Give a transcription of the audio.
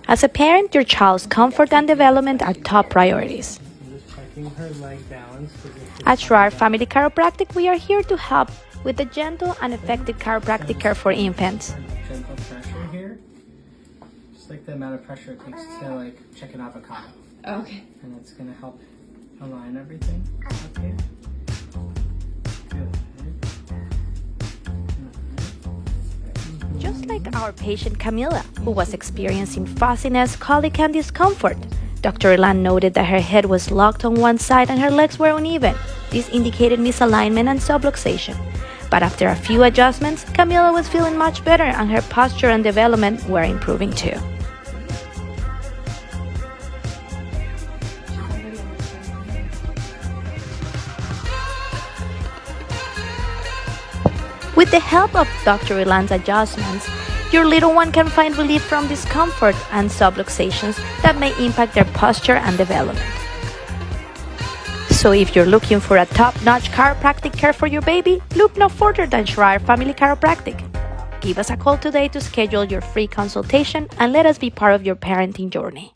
As a parent, your child's comfort and development are top priorities. At Schreier Family Chiropractic, we are here to help with the gentle and effective chiropractic care for infants. Gentle pressure here, just like the amount of pressure it takes to check an avocado. Okay. And it's going to help align everything up here. Good. Just like our patient Camila, who was experiencing fuzziness, colic, and discomfort. Dr. Elan noted that her head was locked on one side and her legs were uneven. This indicated misalignment and subluxation. But after a few adjustments, Camila was feeling much better and her posture and development were improving too. With the help of Dr. Elan's adjustments, your little one can find relief from discomfort and subluxations that may impact their posture and development. So if you're looking for a top-notch chiropractic care for your baby, look no further than Schreier Family Chiropractic. Give us a call today to schedule your free consultation and let us be part of your parenting journey.